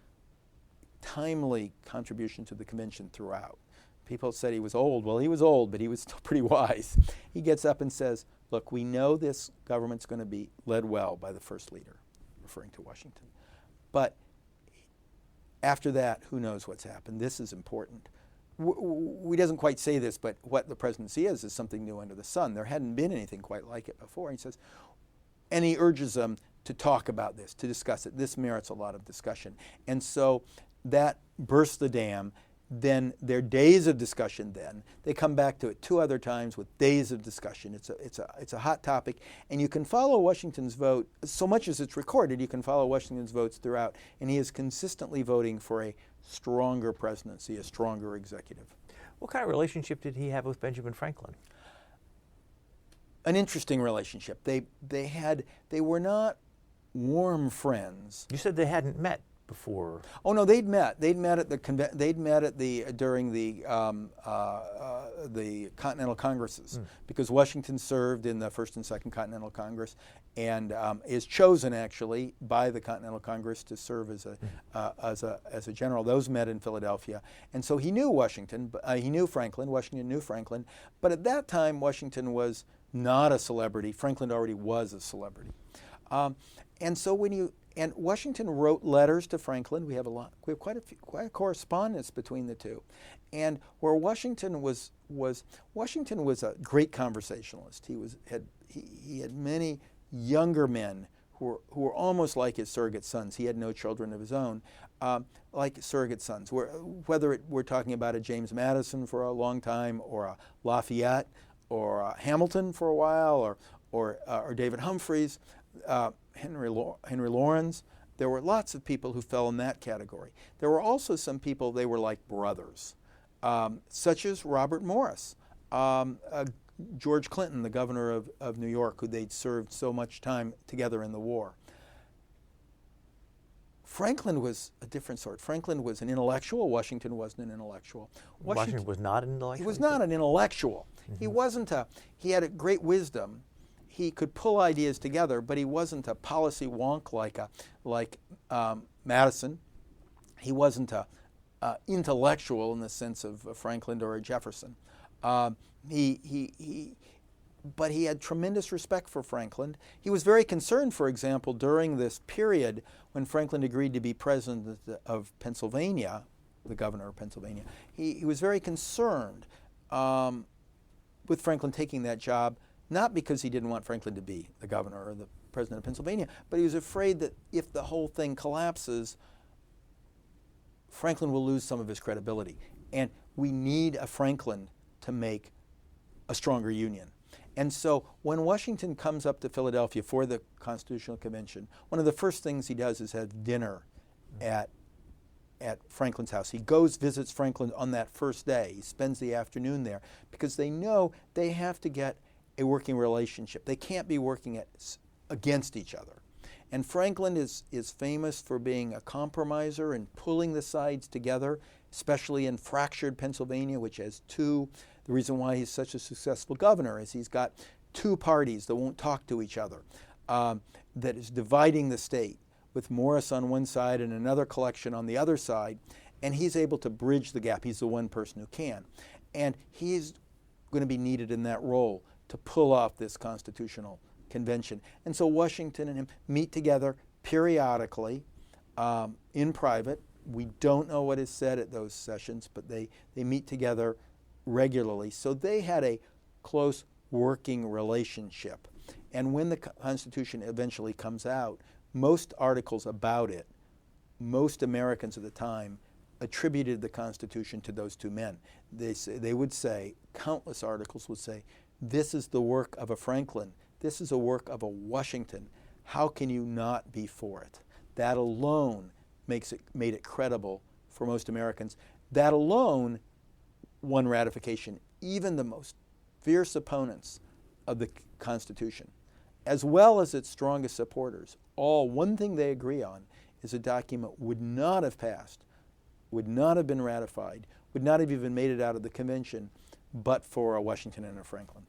[SPEAKER 3] timely contribution to the convention throughout. People said he was old. Well, he was old, but he was still pretty wise. He gets up and says, look, we know this government's going to be led well by the first leader, referring to Washington. But after that, who knows what's happened? This is important. He doesn't quite say this, but what the presidency is something new under the sun. There hadn't been anything quite like it before. He says, and he urges them to talk about this, to discuss it. This merits a lot of discussion. And so that bursts the dam. Then there are days of discussion then. They come back to it 2 other times with days of discussion. It's a hot topic. And you can follow Washington's vote, so much as it's recorded, you can follow Washington's votes throughout. And he is consistently voting for a stronger presidency, a stronger executive.
[SPEAKER 1] What kind of relationship did he have with Benjamin Franklin?
[SPEAKER 3] An interesting relationship. They were not warm friends.
[SPEAKER 1] You said they hadn't met before.
[SPEAKER 3] Oh no, they'd met. They'd met at during the Continental Congresses because Washington served in the First and Second Continental Congress, and is chosen actually by the Continental Congress to serve as a general. Those met in Philadelphia, and so he knew Washington. He knew Franklin. Washington knew Franklin, but at that time Washington was not a celebrity. Franklin already was a celebrity, and so and Washington wrote letters to Franklin. We have quite a correspondence between the two, and where Washington was a great conversationalist. He had many younger men who were almost like his surrogate sons. He had no children of his own, like surrogate sons. Whether we're talking about a James Madison for a long time, or a Lafayette, or a Hamilton for a while, or David Humphreys. Henry Lawrence. There were lots of people who fell in that category. There were also some people, they were like brothers, such as Robert Morris, George Clinton, the governor of New York, who they'd served so much time together in the war. Franklin was a different sort. Franklin was an intellectual. Washington wasn't an intellectual.
[SPEAKER 1] Washington was not an intellectual?
[SPEAKER 3] He was not an intellectual. Mm-hmm. He had a great wisdom. He could pull ideas together, but he wasn't a policy wonk like Madison. He wasn't a intellectual in the sense of Franklin or a Jefferson. But he had tremendous respect for Franklin. He was very concerned, for example, during this period when Franklin agreed to be president of Pennsylvania, the governor of Pennsylvania. He was very concerned with Franklin taking that job, not because he didn't want Franklin to be the governor or the president of Pennsylvania, but he was afraid that if the whole thing collapses, Franklin will lose some of his credibility. And we need a Franklin to make a stronger union. And so when Washington comes up to Philadelphia for the Constitutional Convention, one of the first things he does is have dinner at Franklin's house. He visits Franklin on that first day. He spends the afternoon there because they know they have to get a working relationship. They can't be working against each other. And Franklin is famous for being a compromiser and pulling the sides together, especially in fractured Pennsylvania, which has two. The reason why he's such a successful governor is he's got two parties that won't talk to each other, that is dividing the state, with Morris on one side and another collection on the other side, and he's able to bridge the gap. He's the one person who can. And he's going to be needed in that role to pull off this constitutional convention. And so Washington and him meet together periodically in private. We don't know what is said at those sessions, but they meet together regularly. So they had a close working relationship. And when the Constitution eventually comes out, most articles about it, most Americans at the time attributed the Constitution to those two men. They would say, countless articles would say, this is the work of a Franklin. This is a work of a Washington. How can you not be for it? That alone made it credible for most Americans. That alone won ratification. Even the most fierce opponents of the Constitution, as well as its strongest supporters, all one thing they agree on is a document would not have passed, would not have been ratified, would not have even made it out of the convention, but for a Washington and a Franklin.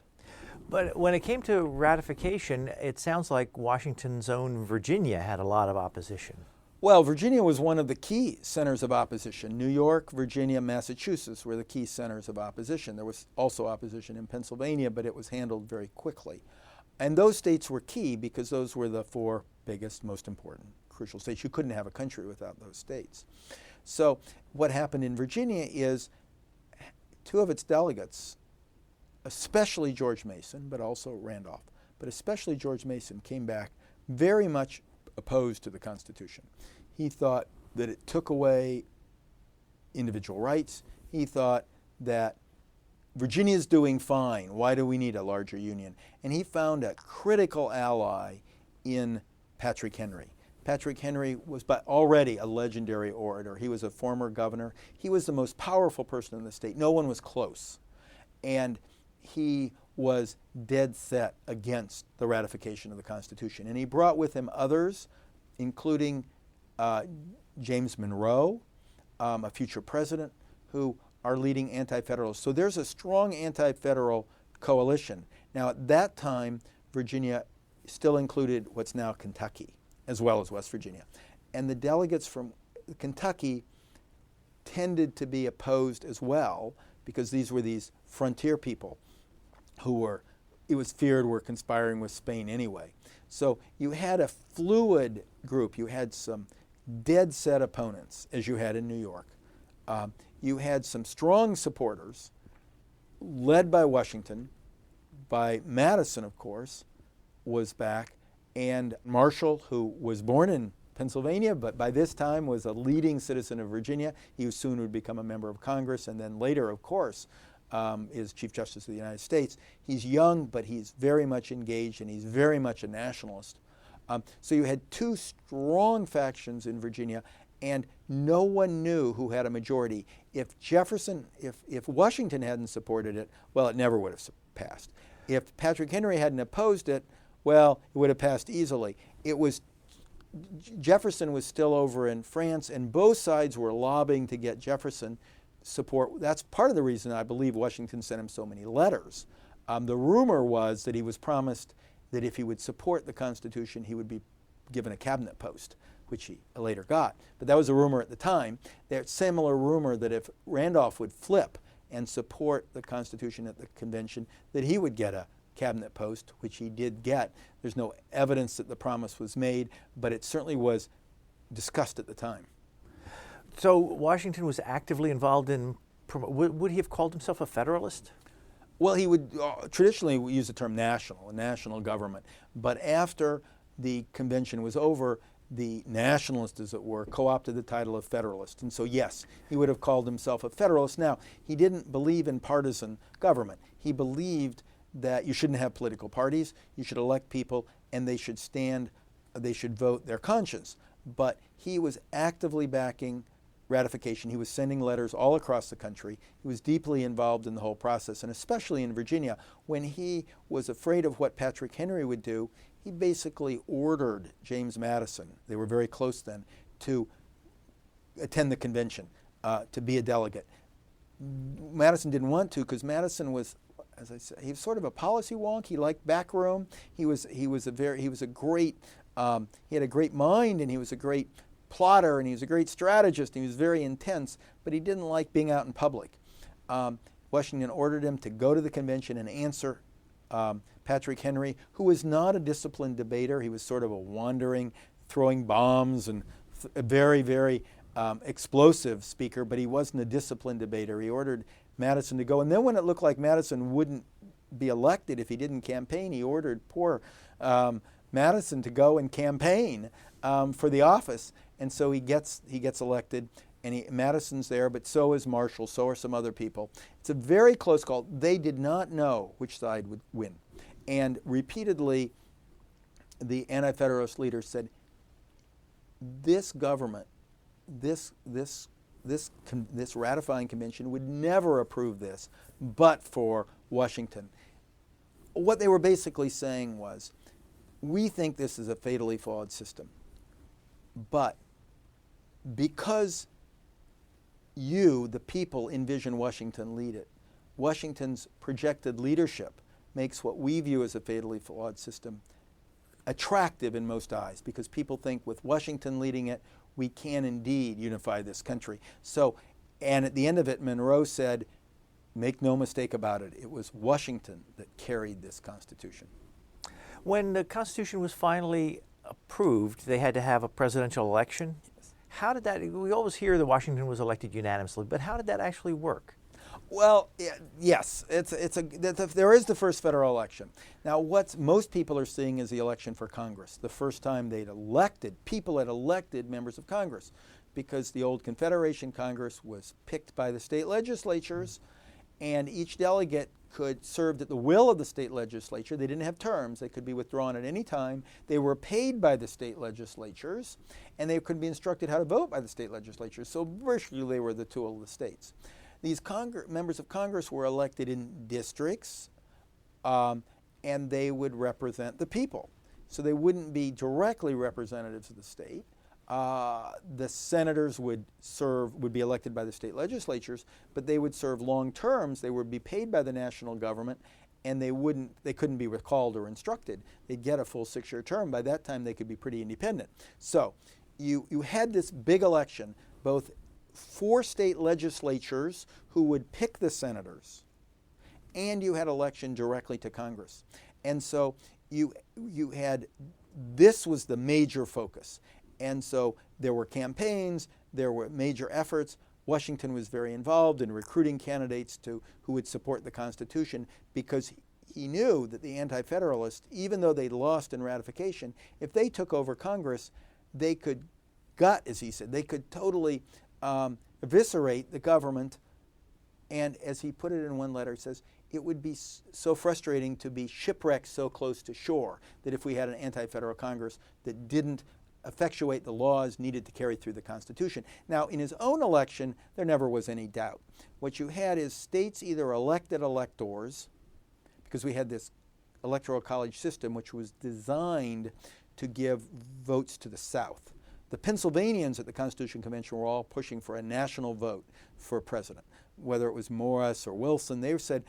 [SPEAKER 1] But when it came to ratification, it sounds like Washington's own Virginia had a lot of opposition.
[SPEAKER 3] Well, Virginia was one of the key centers of opposition. New York, Virginia, Massachusetts were the key centers of opposition. There was also opposition in Pennsylvania, but it was handled very quickly. And those states were key because those were the four biggest, most important, crucial states. You couldn't have a country without those states. So what happened in Virginia is two of its delegates, especially George Mason, but also Randolph, but especially George Mason, came back very much opposed to the Constitution. He thought that it took away individual rights. He thought that Virginia's doing fine. Why do we need a larger union? And he found a critical ally in Patrick Henry. Patrick Henry was already a legendary orator. He was a former governor. He was the most powerful person in the state. No one was close. And he was dead set against the ratification of the Constitution. And he brought with him others, including James Monroe, a future president, who are leading anti-federalists. So there's a strong anti-federal coalition. Now at that time, Virginia still included what's now Kentucky, as well as West Virginia. And the delegates from Kentucky tended to be opposed as well, because these were these frontier people who it was feared were conspiring with Spain anyway. So you had a fluid group. You had some dead set opponents, as you had in New York. You had some strong supporters, led by Washington, by Madison, of course, was back, and Marshall, who was born in Pennsylvania, but by this time was a leading citizen of Virginia. He soon would become a member of Congress, and then later, of course, is Chief Justice of the United States. He's young, but he's very much engaged, and he's very much a nationalist. So you had two strong factions in Virginia, and no one knew who had a majority. If Washington hadn't supported it, well, it never would have passed. If Patrick Henry hadn't opposed it, well, it would have passed easily. Jefferson was still over in France, and both sides were lobbying to get Jefferson support. That's part of the reason I believe Washington sent him so many letters. The rumor was that he was promised that if he would support the Constitution, he would be given a cabinet post, which he later got. But that was a rumor at the time. There's similar rumor that if Randolph would flip and support the Constitution at the convention, that he would get a cabinet post, which he did get. There's no evidence that the promise was made, but it certainly was discussed at the time.
[SPEAKER 1] So Washington was actively involved in, would he have called himself a Federalist?
[SPEAKER 3] Well, he would traditionally use the term national, a national government. But after the convention was over, the nationalists, as it were, co-opted the title of Federalist. And so, yes, he would have called himself a Federalist. Now, he didn't believe in partisan government. He believed that you shouldn't have political parties, you should elect people, and they should vote their conscience. But he was actively backing ratification. He was sending letters all across the country. He was deeply involved in the whole process, and especially in Virginia. When he was afraid of what Patrick Henry would do, he basically ordered James Madison, they were very close then, to attend the convention, to be a delegate. Madison didn't want to because Madison was, as I said, he was sort of a policy wonk. He liked backroom. He had a great mind, and he was a great plotter, and he was a great strategist, and he was very intense, but he didn't like being out in public. Washington ordered him to go to the convention and answer Patrick Henry, who was not a disciplined debater. He was sort of a wandering, throwing bombs, and a very, very explosive speaker, but he wasn't a disciplined debater. He ordered Madison to go, and then when it looked like Madison wouldn't be elected if he didn't campaign, he ordered poor Madison to go and campaign for the office. And so he gets elected, and Madison's there, but so is Marshall, so are some other people. It's a very close call. They did not know which side would win. And repeatedly, the Anti-Federalist leaders said, this government this ratifying convention would never approve this but for Washington. What they were basically saying was, we think this is a fatally flawed system, but because you, the people, envision Washington lead it, Washington's projected leadership makes what we view as a fatally flawed system attractive in most eyes, because people think with Washington leading it, we can indeed unify this country. So, and at the end of it, Monroe said, make no mistake about it, it was Washington that carried this Constitution.
[SPEAKER 1] When the Constitution was finally approved, they had to have a presidential election.
[SPEAKER 3] Yes.
[SPEAKER 1] How did that, we always hear that Washington was elected unanimously, but how did that actually work?
[SPEAKER 3] Well, yes, there is the first federal election. Now, what most people are seeing is the election for Congress, the first time people had elected members of Congress, because the old Confederation Congress was picked by the state legislatures, and each delegate could serve at the will of the state legislature. They didn't have terms. They could be withdrawn at any time. They were paid by the state legislatures, and they could be instructed how to vote by the state legislatures. So virtually they were the tool of the states. These members of Congress were elected in districts, and they would represent the people. So they wouldn't be directly representatives of the state. The senators would be elected by the state legislatures, but they would serve long terms. They would be paid by the national government, and they couldn't be recalled or instructed. They'd get a full 6-year term. By that time, they could be pretty independent. So you had this big election, both 4 state legislatures who would pick the senators, and you had election directly to Congress. And so you had, this was the major focus. And so there were campaigns, there were major efforts. Washington was very involved in recruiting candidates who would support the Constitution, because he knew that the Anti-Federalists, even though they lost in ratification, if they took over Congress, they could as he said, they could totally eviscerate the government. And as he put it in one letter, he says, it would be so frustrating to be shipwrecked so close to shore that if we had an anti-federal Congress that didn't effectuate the laws needed to carry through the Constitution. Now, in his own election, there never was any doubt. What you had is states either elected electors, because we had this electoral college system which was designed to give votes to the South. The Pennsylvanians at the Constitution Convention were all pushing for a national vote for president. Whether it was Morris or Wilson, they said,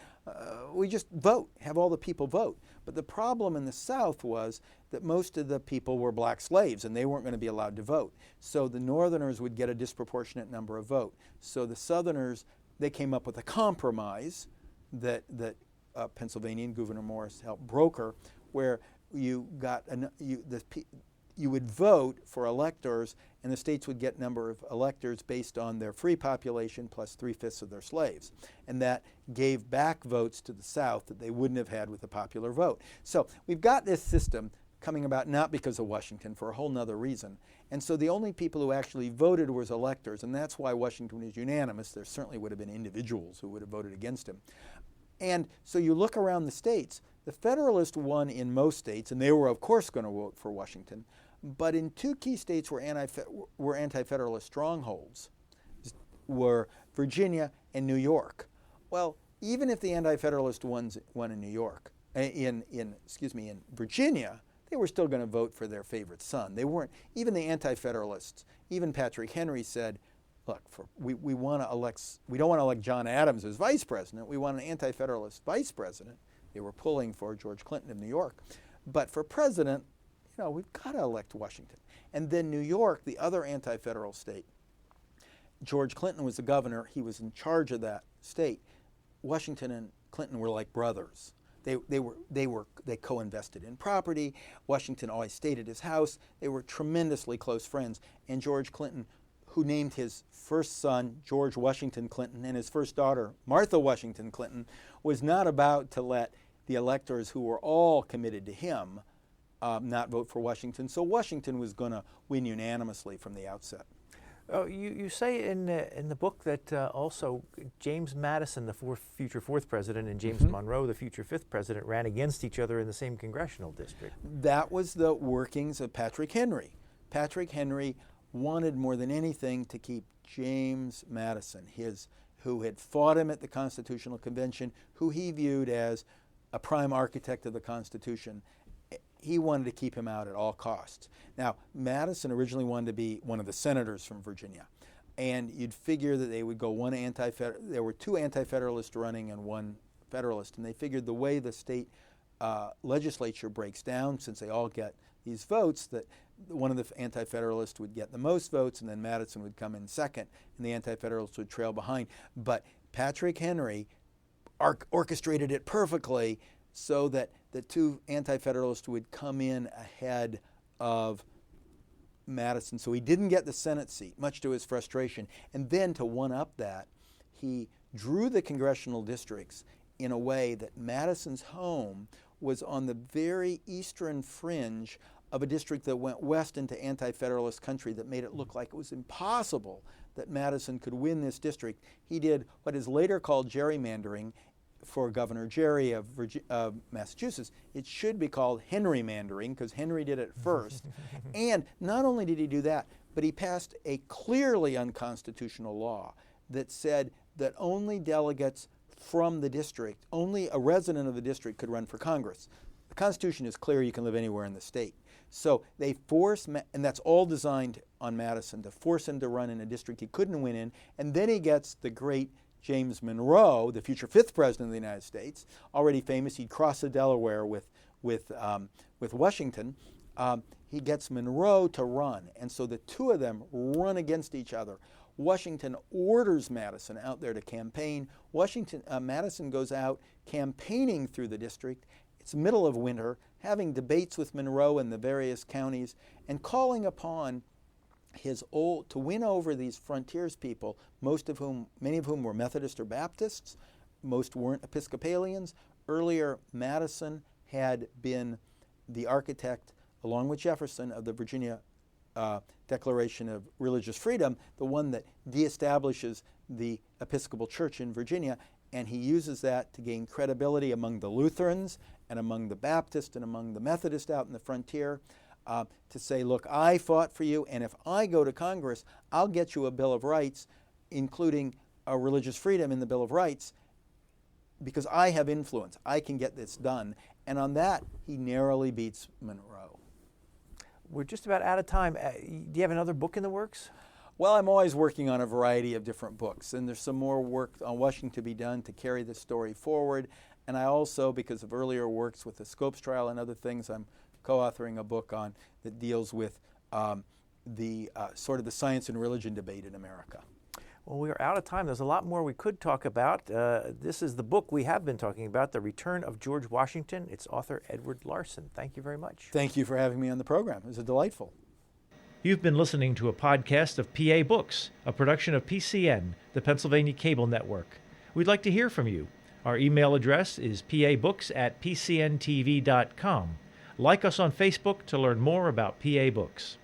[SPEAKER 3] we just vote, have all the people vote. But the problem in the South was that most of the people were black slaves, and they weren't going to be allowed to vote. So the Northerners would get a disproportionate number of votes. So the Southerners, they came up with a compromise that Pennsylvanian Gouverneur Morris helped broker, where you would vote for electors, and the states would get number of electors based on their free population plus 3/5 of their slaves. And that gave back votes to the South that they wouldn't have had with the popular vote. So we've got this system coming about not because of Washington, for a whole nother reason. And so the only people who actually voted was electors, and that's why Washington was unanimous. There certainly would have been individuals who would have voted against him. And so you look around the states, the Federalists won in most states, and they were of course going to vote for Washington. But in 2 key states were anti-Federalist strongholds, were Virginia and New York. Well, even if the anti-Federalist won in New York, in Virginia, they were still going to vote for their favorite son. They weren't, even the anti-Federalists, even Patrick Henry said, look, we don't want to elect John Adams as vice president. We want an anti-Federalist vice president. They were pulling for George Clinton of New York. But for president, we've got to elect Washington. And then New York, the other anti-federal state, George Clinton was the governor. He was in charge of that state. Washington and Clinton were like brothers. They co-invested in property. Washington always stayed at his house. They were tremendously close friends. And George Clinton, who named his first son George Washington Clinton and his first daughter Martha Washington Clinton, was not about to let the electors who were all committed to him not vote for Washington. So Washington was going to win unanimously from the outset.
[SPEAKER 1] You say in the book that also James Madison, the future 4th president, and James Monroe, the future 5th president, ran against each other in the same congressional district.
[SPEAKER 3] That was the workings of Patrick Henry. Patrick Henry wanted more than anything to keep James Madison, who had fought him at the Constitutional Convention, who he viewed as a prime architect of the Constitution. He wanted to keep him out at all costs. Now, Madison originally wanted to be one of the senators from Virginia, and you'd figure that they would go there were two anti-federalists running and one federalist, and they figured the way the state legislature breaks down, since they all get these votes, that one of the anti-federalists would get the most votes, and then Madison would come in second, and the anti-federalists would trail behind. But Patrick Henry orchestrated it perfectly so that the two anti-federalists would come in ahead of Madison. So he didn't get the Senate seat, much to his frustration. And then to one-up that, he drew the congressional districts in a way that Madison's home was on the very eastern fringe of a district that went west into anti-federalist country, that made it look like it was impossible that Madison could win this district. He did what is later called gerrymandering for Governor Gerry of Massachusetts. It should be called Henrymandering, because Henry did it first. And not only did he do that, but he passed a clearly unconstitutional law that said that only delegates from the district, only a resident of the district could run for Congress. The Constitution is clear, you can live anywhere in the state. So they force, and that's all designed on Madison, to force him to run in a district he couldn't win in, and then he gets the great James Monroe, the future 5th president of the United States, already famous. He'd cross the Delaware with Washington. He gets Monroe to run, and so the two of them run against each other. Washington orders Madison out there to campaign. Madison goes out campaigning through the district. It's middle of winter, having debates with Monroe in the various counties, and calling upon to win over these frontiers people, many of whom were Methodist or Baptists. Most weren't Episcopalians. Earlier, Madison had been the architect, along with Jefferson, of the Virginia Declaration of Religious Freedom, the one that deestablishes the Episcopal Church in Virginia, and he uses that to gain credibility among the Lutherans and among the Baptists and among the Methodists out in the frontier, to say, look, I fought for you, and if I go to Congress, I'll get you a Bill of Rights, including a religious freedom in the Bill of Rights, because I have influence. I can get this done. And on that, he narrowly beats Monroe.
[SPEAKER 1] We're just about out of time. Do you have another book in the works?
[SPEAKER 3] Well, I'm always working on a variety of different books, and there's some more work on Washington to be done to carry the story forward. And I also, because of earlier works with the Scopes trial and other things, I'm co-authoring a book that deals with sort of the science and religion debate in America.
[SPEAKER 1] Well, we are out of time. There's a lot more we could talk about. This is the book we have been talking about, The Return of George Washington. Its author, Edward Larson. Thank you very much.
[SPEAKER 3] Thank you for having me on the program. It was delightful.
[SPEAKER 1] You've been listening to a podcast of PA Books, a production of PCN, the Pennsylvania Cable Network. We'd like to hear from you. Our email address is pabooks@pcntv.com. Like us on Facebook to learn more about PA Books.